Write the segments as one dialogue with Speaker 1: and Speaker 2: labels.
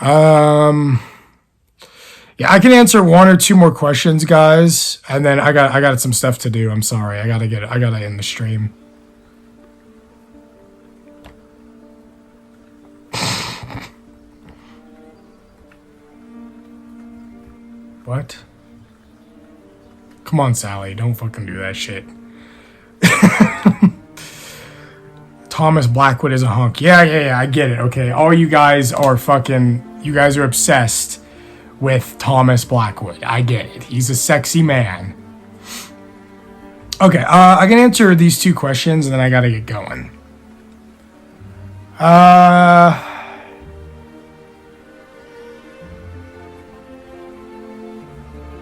Speaker 1: Um, yeah, I can answer one or two more questions, guys, and then I got some stuff to do. I'm sorry, I gotta end the stream. What? Come on, Sally, don't fucking do that shit. Thomas Blackwood is a hunk. Yeah, I get it. Okay, all you guys are obsessed with Thomas Blackwood. I get it. He's a sexy man. Okay, I can answer these two questions and then I gotta get going.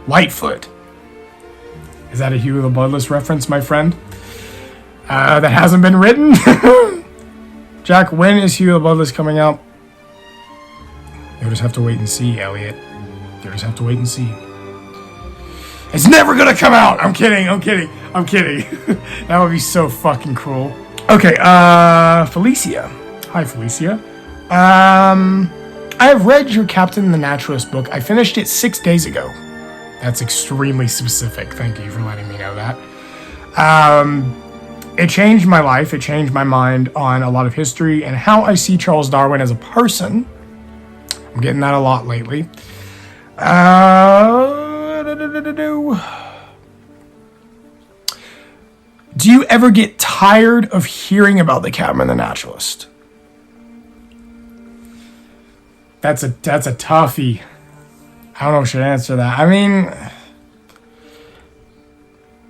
Speaker 1: Lightfoot. Is that a Hugh the Bloodless reference, my friend? That hasn't been written? Jack, when is Hugh the Bloodless coming out? You'll just have to wait and see, Elliot. You'll just have to wait and see. It's never gonna come out! I'm kidding. That would be so fucking cruel. Okay, Felicia. Hi, Felicia. I have read your Captain and The Naturalist book. I finished it 6 days ago. That's extremely specific. Thank you for letting me know that. It changed my life. It changed my mind on a lot of history and how I see Charles Darwin as a person. I'm getting that a lot lately. Do you ever get tired of hearing about the Captain and the Naturalist? That's a toughie. I don't know if I should answer that. I mean,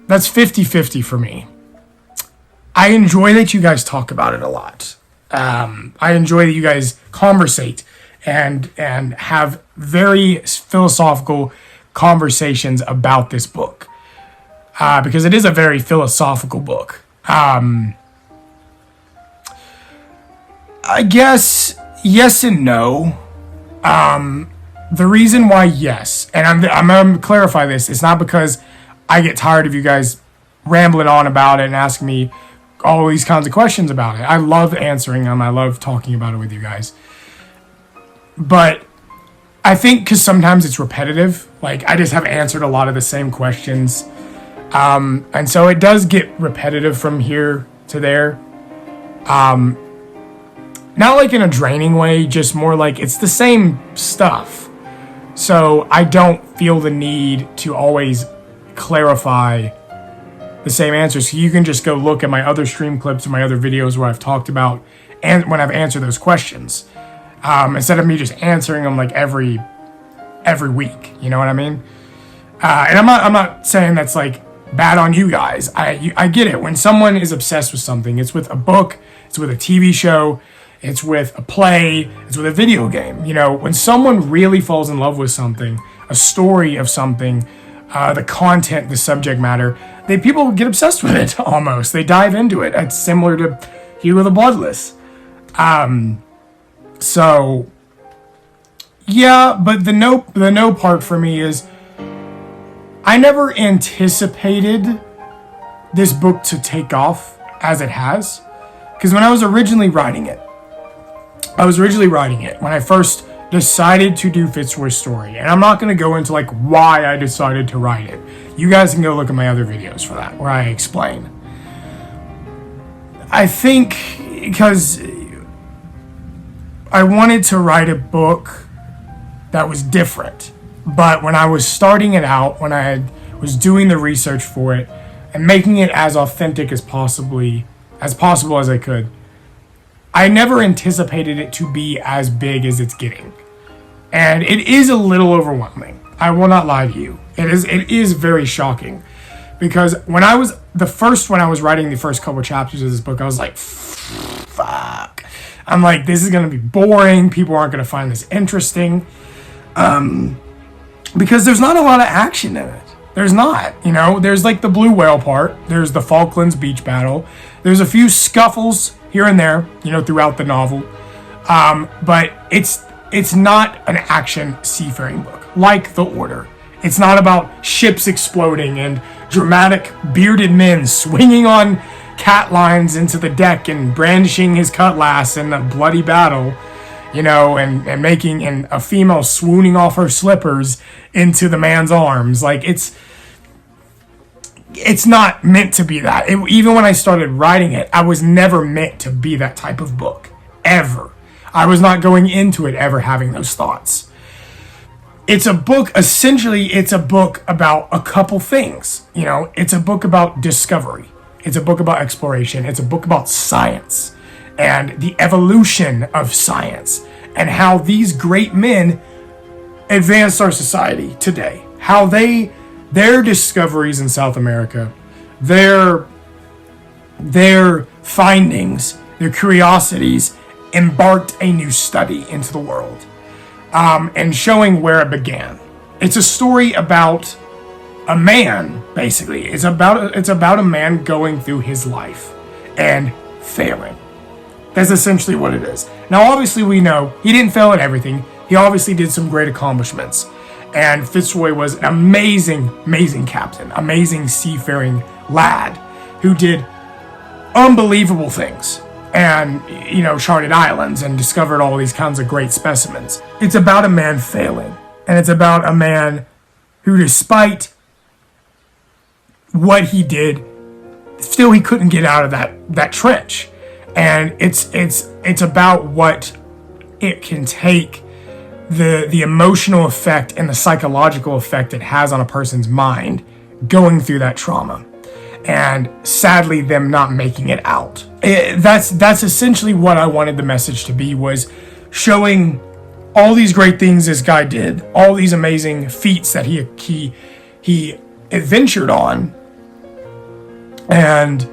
Speaker 1: that's 50-50 for me. I enjoy that you guys talk about it a lot. I enjoy that you guys conversate and have very philosophical conversations about this book. Because it is a very philosophical book. I guess yes and no. The reason why yes, and I'm going to clarify this, it's not because I get tired of you guys rambling on about it and asking me all these kinds of questions about it. I love answering them. I love talking about it with you guys. But I think because sometimes it's repetitive. Like, I just have answered a lot of the same questions. And so it does get repetitive from here to there. Not like in a draining way, just more like it's the same stuff. So I don't feel the need to always clarify the same answers. So you can just go look at my other stream clips and my other videos where I've talked about and when I've answered those questions. Instead of me just answering them like every week. You know what I mean? And I'm not saying that's like bad on you guys. I get it. When someone is obsessed with something, it's with a book, it's with a TV show, it's with a play, it's with a video game. You know, when someone really falls in love with something, a story of something, the content, the subject matter, people get obsessed with it almost. They dive into it. It's similar to Hugh the Bloodless. So yeah, but the no part for me is I never anticipated this book to take off as it has. Because when I was originally writing it, when I first decided to do Fitzroy's story. And I'm not going to go into like why I decided to write it. You guys can go look at my other videos for that, where I explain. I think because I wanted to write a book that was different. But when I was starting it out, when I was doing the research for it and making it as authentic as possible as I could, I never anticipated it to be as big as it's getting. And it is a little overwhelming. I will not lie to you. It is very shocking. Because when I was writing the first couple chapters of this book, I was like, fuck. I'm like, this is going to be boring. People aren't going to find this interesting. Because there's not a lot of action in it. There's not, you know. There's like the blue whale part. There's the Falklands beach battle. There's a few scuffles here and there, you know, throughout the novel. But it's not an action seafaring book like The Order. It's not about ships exploding and dramatic bearded men swinging on cat lines into the deck and brandishing his cutlass in a bloody battle. and making and a female swooning off her slippers into the man's arms. Like, it's not meant to be that. Even when I started writing it, I was never meant to be that type of book, ever. I was not going into it ever having those thoughts. It's a book, essentially, it's a book about a couple things. It's a book about discovery. It's a book about exploration. It's a book about science and the evolution of science and how these great men advanced our society today. How their discoveries in South America, their findings, their curiosities embarked a new study into the world. And showing where it began. It's a story about a man, basically. It's about a man going through his life and failing. That's essentially what it is. Now, obviously, we know he didn't fail at everything. He obviously did some great accomplishments. And Fitzroy was an amazing, amazing captain, amazing seafaring lad who did unbelievable things. And, charted islands and discovered all these kinds of great specimens. It's about a man failing. And it's about a man who, despite what he did, still he couldn't get out of that trench. And it's about what it can take, the emotional effect and the psychological effect it has on a person's mind going through that trauma. And sadly, them not making it out. That's essentially what I wanted the message to be, was showing all these great things this guy did, all these amazing feats that he adventured on, and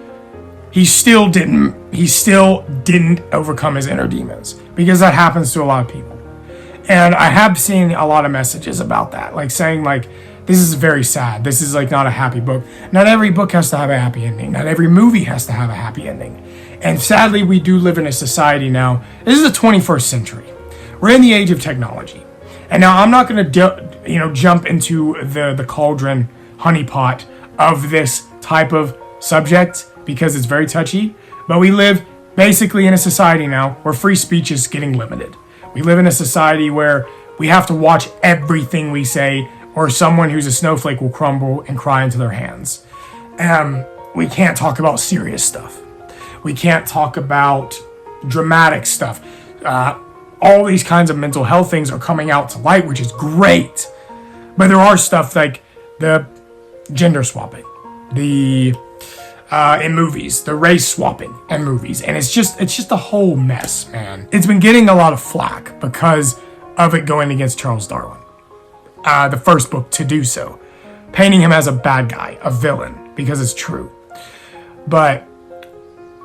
Speaker 1: he still didn't overcome his inner demons, because that happens to a lot of people. And I have seen a lot of messages about that, like saying like, this is very sad. This is like not a happy book. Not every book has to have a happy ending. Not every movie has to have a happy ending. And sadly, we do live in a society now. This is the 21st century. We're in the age of technology. And now I'm not going to jump into the cauldron honeypot of this type of subject because it's very touchy. But we live basically in a society now where free speech is getting limited. We live in a society where we have to watch everything we say, or someone who's a snowflake will crumble and cry into their hands. We can't talk about serious stuff. We can't talk about dramatic stuff. All these kinds of mental health things are coming out to light, which is great. But there are stuff like the gender swapping, in movies, the race swapping in movies. And it's just a whole mess, man. It's been getting a lot of flack because of it going against Charles Darwin. The first book to do so, painting him as a bad guy, a villain, because it's true. But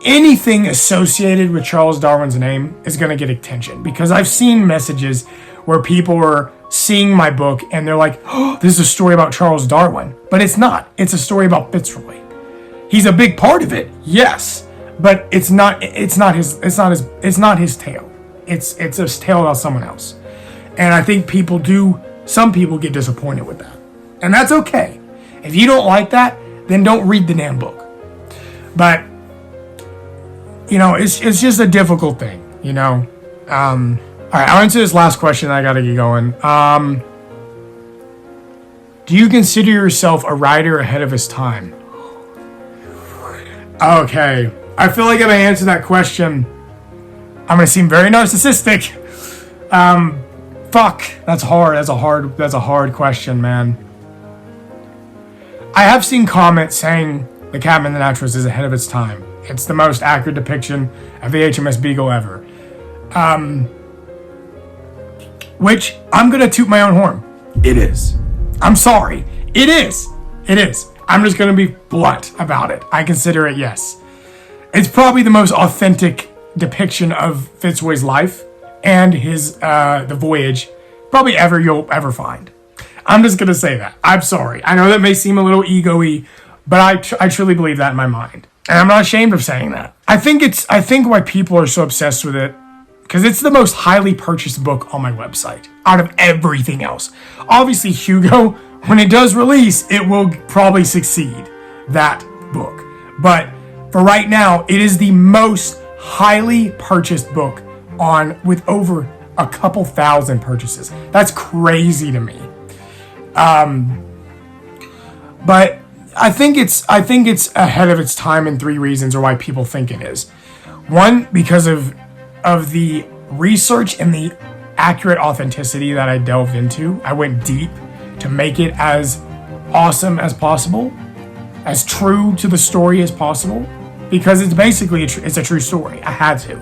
Speaker 1: anything associated with Charles Darwin's name is going to get attention, because I've seen messages where people are seeing my book and they're like, oh, this is a story about Charles Darwin. But it's not. It's a story about Fitzroy. He's a big part of it, yes, but it's not his tale. It's a tale about someone else. And I think some people get disappointed with that. And that's okay. If you don't like that, then don't read the damn book. But, it's just a difficult thing, All right, I'll answer this last question. I gotta get going. Do you consider yourself a writer ahead of his time? Okay. I feel like if I answer that question, I'm gonna seem very narcissistic. Fuck, that's hard. That's a hard question, man. I have seen comments saying the Captain and the Naturalist is ahead of its time. It's the most accurate depiction of the HMS Beagle ever. Which I'm gonna toot my own horn. It is. I'm sorry. It is. I'm just gonna be blunt about it. I consider it, yes. It's probably the most authentic depiction of Fitzroy's life and his the voyage probably you'll ever find. I'm just gonna say that. I'm sorry. I know that may seem a little ego-y, but I truly believe that in my mind, and I'm not ashamed of saying that. I think why people are so obsessed with it, because it's the most highly purchased book on my website out of everything else. Obviously, Hugo, when it does release, it will probably succeed, that book. But for right now, it is the most highly purchased book with over a couple thousand purchases. That's crazy to me. But I think it's ahead of its time in 3 reasons, or why people think it is. One, because of the research and the accurate authenticity that I delved into. I went deep to make it as awesome as possible, as true to the story as possible, because it's basically it's a true story. I had to.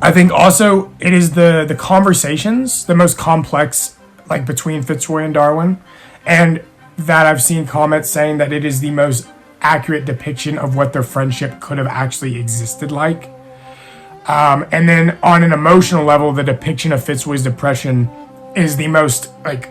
Speaker 1: I think also it is the conversations, the most complex, like between Fitzroy and Darwin, and that I've seen comments saying that it is the most accurate depiction of what their friendship could have actually existed like. And then on an emotional level, the depiction of Fitzroy's depression is the most like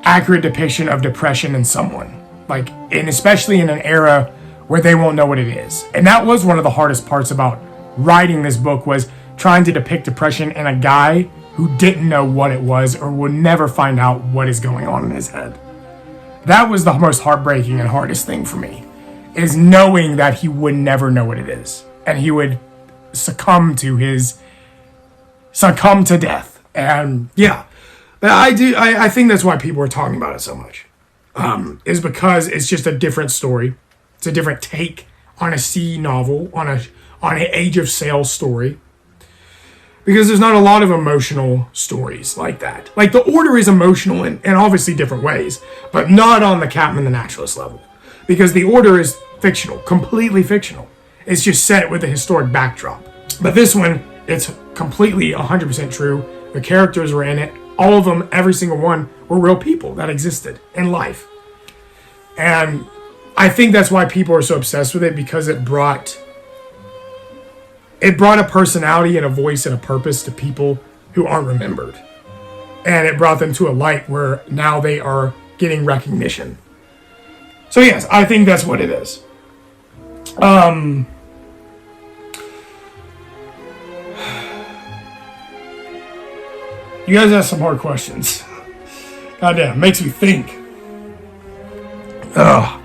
Speaker 1: accurate depiction of depression in someone, like, and especially in an era where they won't know what it is. And that was one of the hardest parts about writing this book, was trying to depict depression in a guy who didn't know what it was or would never find out what is going on in his head. That was the most heartbreaking and hardest thing for me, is knowing that he would never know what it is, and he would succumb to death. And yeah, but I think that's why people are talking about it so much, is because it's just a different story. It's a different take on a sea novel, on an Age of Sail story, because there's not a lot of emotional stories like that. Like, the Order is emotional in obviously different ways, but not on the Captain and the Naturalist level, because the Order is fictional, completely fictional. It's just set with a historic backdrop. But this one, it's completely 100% true. The characters were in it. All of them, every single one, were real people that existed in life. And I think that's why people are so obsessed with it, because it brought a personality and a voice and a purpose to people who aren't remembered. And it brought them to a light where now they are getting recognition. So yes, I think that's what it is. You guys asked some hard questions. Goddamn, makes me think. Ugh.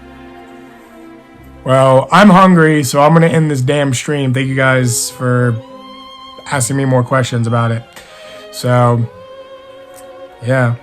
Speaker 1: Well, I'm hungry, so I'm going to end this damn stream. Thank you guys for asking me more questions about it. So, yeah.